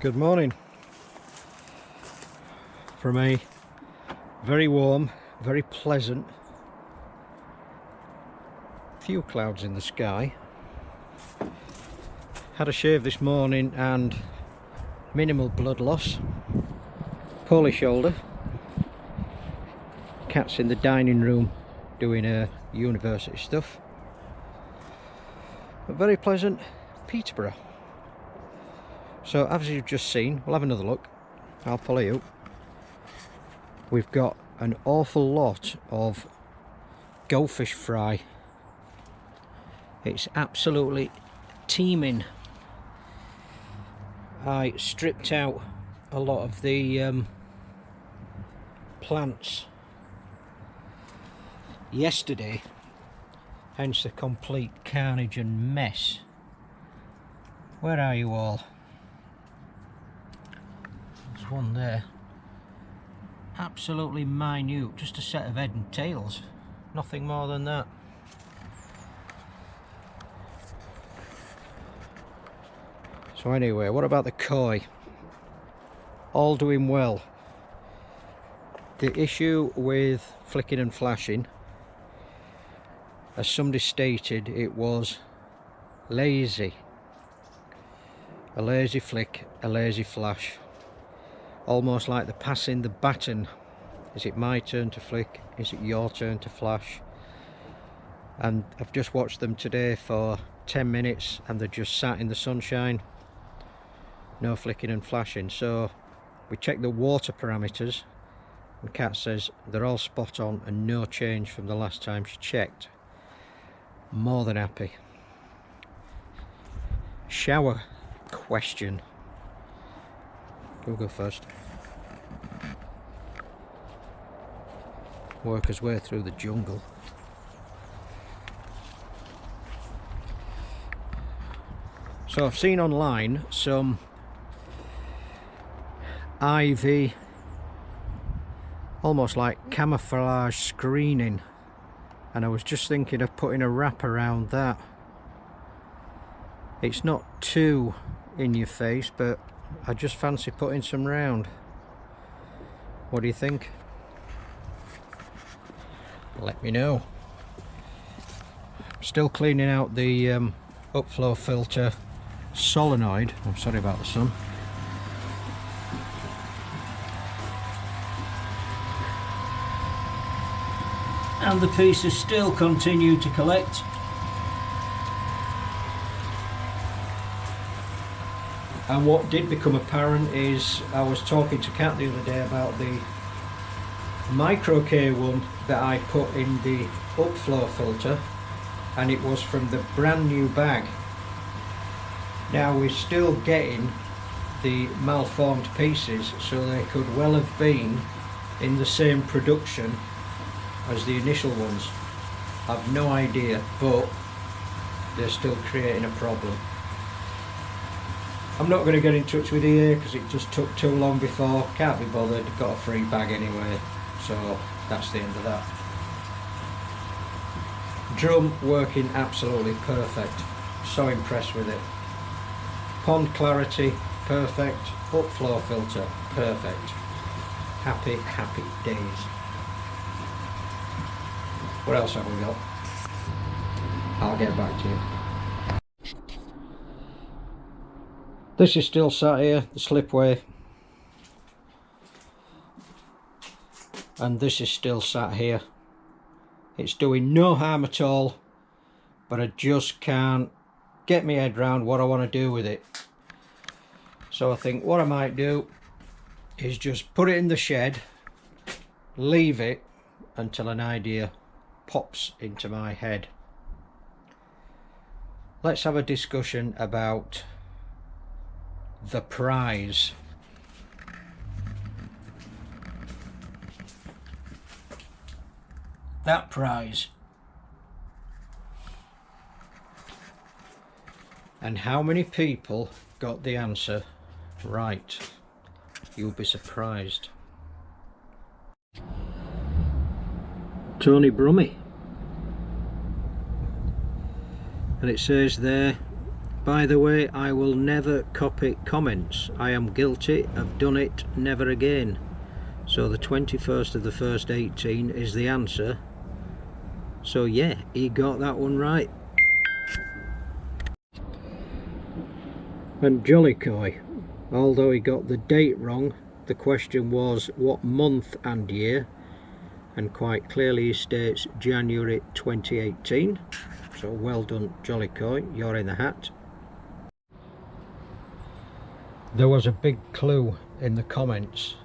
Good morning from a very warm, very pleasant, few clouds in the sky. Had a shave this morning and minimal blood loss. Poorly shoulder. Cat's in the dining room doing university stuff. But very pleasant Peterborough. So as you've just seen, we'll have another look. I'll follow you. We've got an awful lot of goldfish fry. It's absolutely teeming. I stripped out a lot of the plants yesterday, hence the complete carnage and mess. Where are you all? There's one there. Absolutely minute, just a set of head and tails, nothing more than that. So anyway, what about the koi? All doing well. The issue with flicking and flashing, as somebody stated, it was lazy. A lazy flick, a lazy flash. Almost like they're passing the baton. Is it my turn to flick? Is it your turn to flash? And I've just watched them today for 10 minutes and they're just sat in the sunshine. No flicking and flashing. So we checked the water parameters and Kat says they're all spot on and no change from the last time she checked. More than happy. Shower question. We'll go first. Work his way through the jungle. So I've seen online some ivy, almost like camouflage screening, and I was just thinking of putting a wrap around that. It's not too in your face, but I just fancy putting some round. What do you think? Let me know. Still cleaning out the upflow filter solenoid. I'm sorry about the sun. And the pieces still continue to collect. And what did become apparent is I was talking to Kat the other day about the micro K1 that I put in the upflow filter, and it was from the brand new bag. Now we're still getting the malformed pieces, so they could well have been in the same production as the initial ones. I've no idea, but they're still creating a problem. I'm not going to get in touch with EA because it just took too long before. Can't be bothered, got a free bag anyway, so that's the end of that. Drum working absolutely perfect, so impressed with it. Pond clarity perfect, upflow filter perfect. Happy days. What else have we got? I'll get back to you. This is still sat here, the slipway, and this is still sat here. It's doing no harm at all, but I just can't get my head around what I want to do with it. So I think what I might do is just put it in the shed, leave it until an idea pops into my head. Let's have a discussion about the prize. That prize. And how many people got the answer right? You'll be surprised. Tony Brummy. And it says there, By the way, I will never copy comments. I am guilty. I've done it, never again. So the 21st of the 1st 18 is the answer. So yeah, he got that one right. And Jollycoy, although he got the date wrong, the question was what month and year, and quite clearly he states January 2018. So well done, Jollycoy, you're in the hat. There was a big clue in the comments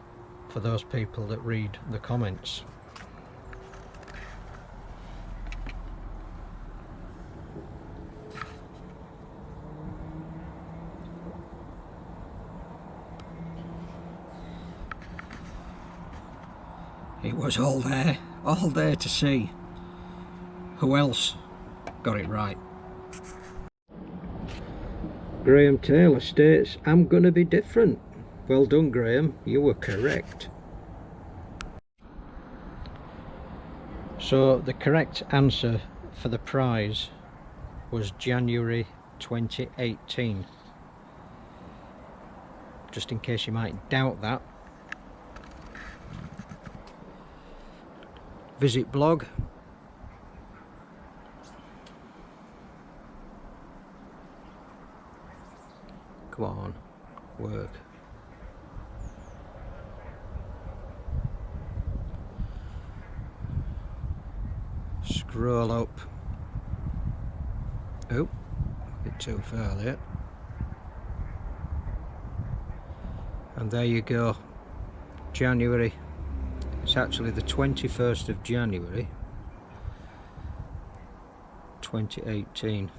for those people that read the comments. It was all there to see. Who else got it right? Graham Taylor states, I'm gonna be different. Well done, Graham, you were correct. So the correct answer for the prize was January 2018. Just in case you might doubt that, visit blog. Come on, work. Scroll up. Oh, a bit too far there. And there you go. January. It's actually the 21st of January 2018.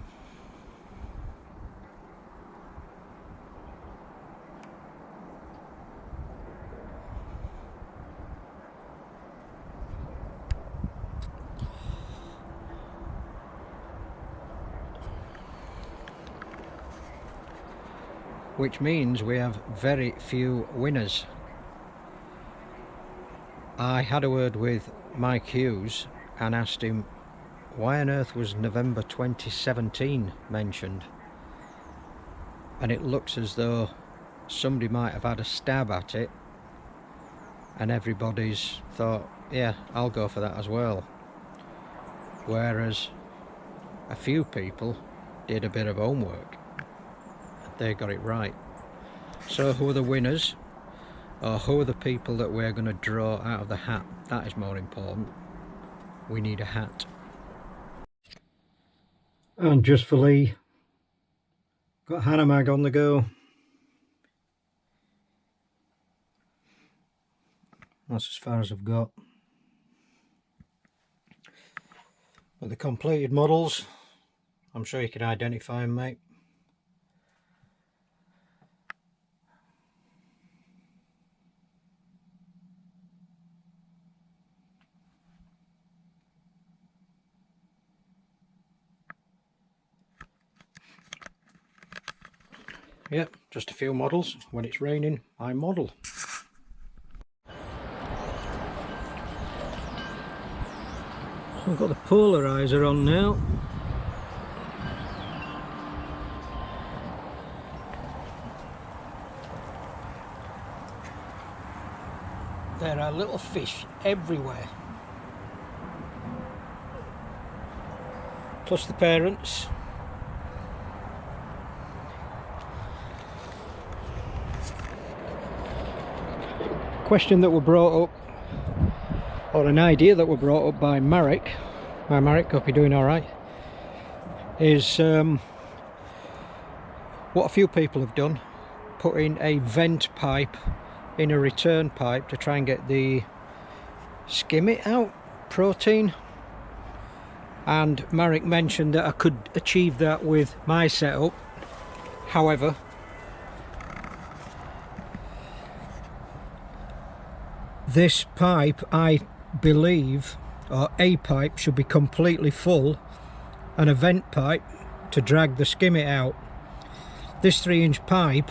Which means we have very few winners. I had a word with Mike Hughes and asked him why on earth was November 2017 mentioned, and it looks as though somebody might have had a stab at it and everybody's thought, yeah, I'll go for that as well, whereas a few people did a bit of homework. They got it right. So who are the winners, or who are the people that we're going to draw out of the hat? That is more important. We need a hat. And just for Lee, got Hannah Mag on the go. That's as far as I've got. But the completed models, I'm sure you can identify them, mate. Yep, just a few models. When it's raining, I model. So I've got the polarizer on now. There are little fish everywhere. Plus the parents. Question that were brought up, or an idea that were brought up by Marek. Hi Marek, hope you're doing alright. Is what a few people have done, putting a vent pipe in a return pipe to try and get the skimmit out, protein. And Marek mentioned that I could achieve that with my setup. However, this pipe, I believe, or a pipe, should be completely full, and a vent pipe to drag the skimmit out. This 3-inch pipe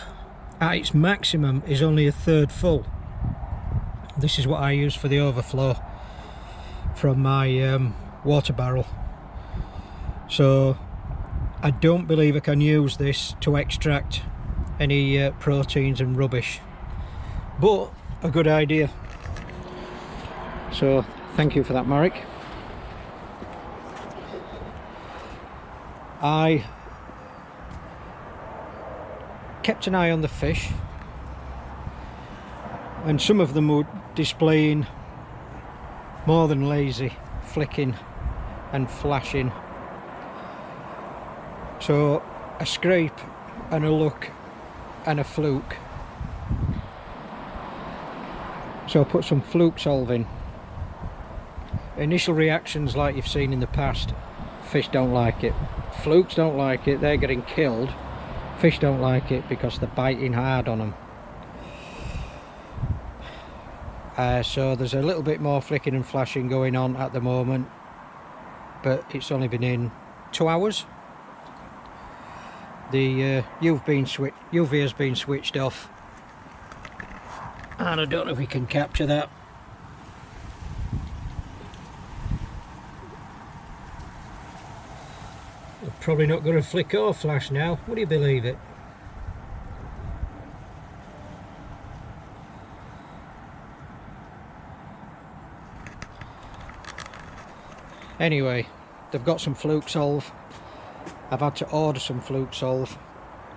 at its maximum is only a third full. This is what I use for the overflow from my water barrel. So I don't believe I can use this to extract any proteins and rubbish, but a good idea. So thank you for that, Marek. I kept an eye on the fish, and some of them were displaying more than lazy flicking and flashing. So a scrape and a look and a fluke. So I put some fluke solve in. Initial reactions like you've seen in the past. Fish don't like it. Flukes don't like it, they're getting killed. Fish don't like it because they're biting hard on them. So there's a little bit more flicking and flashing going on at the moment, but it's only been in 2 hours. The UV has been switched off, and I don't know if we can capture that. I'm probably not going to flick or flash now, would you believe it? Anyway, they've got some fluke solve. I've had to order some fluke solve.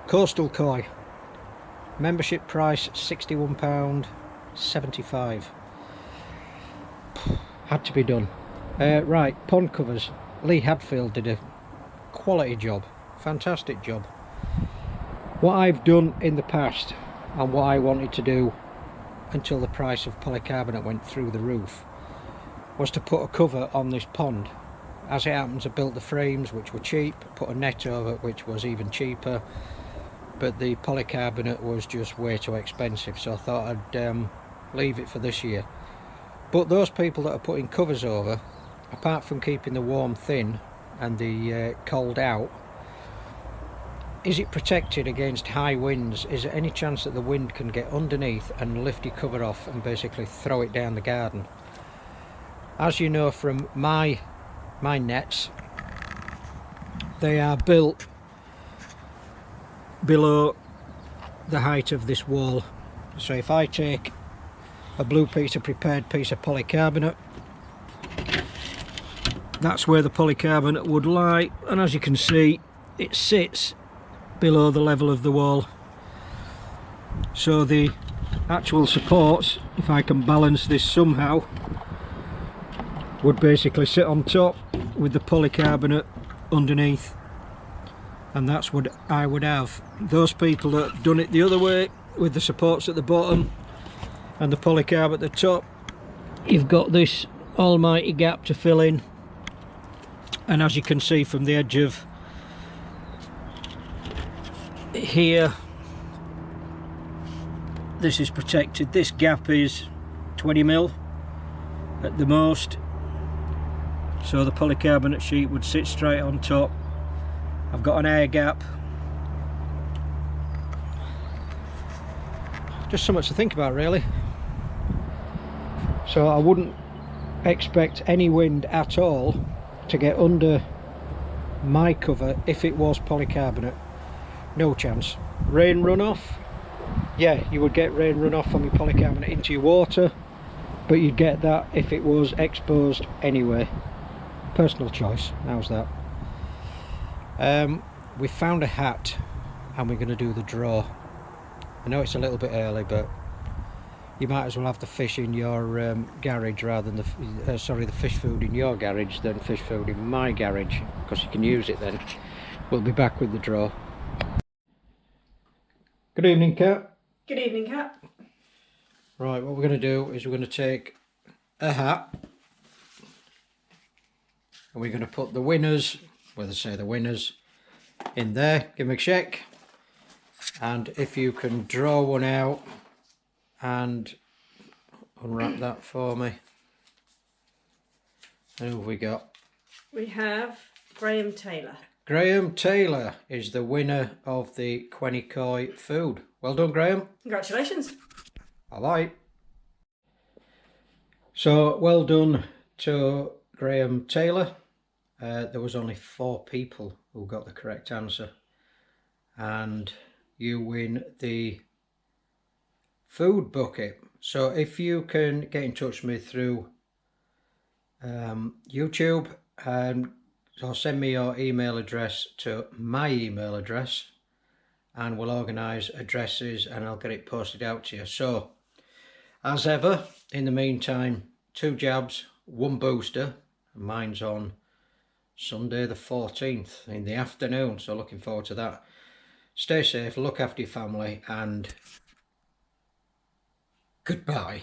Coastal koi. Membership price £61.75. Had to be done. Right, pond covers. Lee Hadfield did a quality job. Fantastic job. What I've done in the past, and what I wanted to do until the price of polycarbonate went through the roof, was to put a cover on this pond. As it happens, I built the frames, which were cheap, put a net over it, which was even cheaper, but the polycarbonate was just way too expensive, so I thought I'd leave it for this year. But those people that are putting covers over, apart from keeping the warm thin and the cold out, is it protected against high winds? Is there any chance that the wind can get underneath and lift your cover off and basically throw it down the garden? As you know from my nets, they are built below the height of this wall. So if I take a blue piece of prepared piece of polycarbonate, that's where the polycarbonate would lie, and as you can see, it sits below the level of the wall. So the actual supports, if I can balance this somehow, would basically sit on top with the polycarbonate underneath, and that's what I would have. Those people that have done it the other way, with the supports at the bottom and the polycarb at the top, you've got this almighty gap to fill in, and as you can see from the edge of here, this is protected. This gap is 20mm at the most, so the polycarbonate sheet would sit straight on top. I've got an air gap. Just so much to think about, really. So I wouldn't expect any wind at all to get under my cover if it was polycarbonate. No chance. Rain runoff, yeah, you would get rain runoff from your polycarbonate into your water, but you'd get that if it was exposed anyway. Personal choice. How's that? We found a hat and we're going to do the draw. I know it's a little bit early, but you might as well have the fish in your garage rather than the fish food in your garage than fish food in my garage, because you can use it then. We'll be back with the draw. Good evening, Kat. Good evening, Kat. Right, what we're going to do is we're going to take a hat and we're going to put the winners, well, they say the winners, in there. Give me a shake, and if you can draw one out and unwrap that for me. Who have we got? We have Graham Taylor. Graham Taylor is the winner of the Quenny Koi food. Well done, Graham. Congratulations. All right. So well done to Graham Taylor. there was only 4 people who got the correct answer, and you win the food bucket. So if you can get in touch with me through YouTube, or send me your email address to my email address, and we'll organise addresses and I'll get it posted out to you. So as ever, in the meantime, 2 jabs, 1 booster. Mine's on Sunday the 14th in the afternoon, so looking forward to that. Stay safe, look after your family, and goodbye.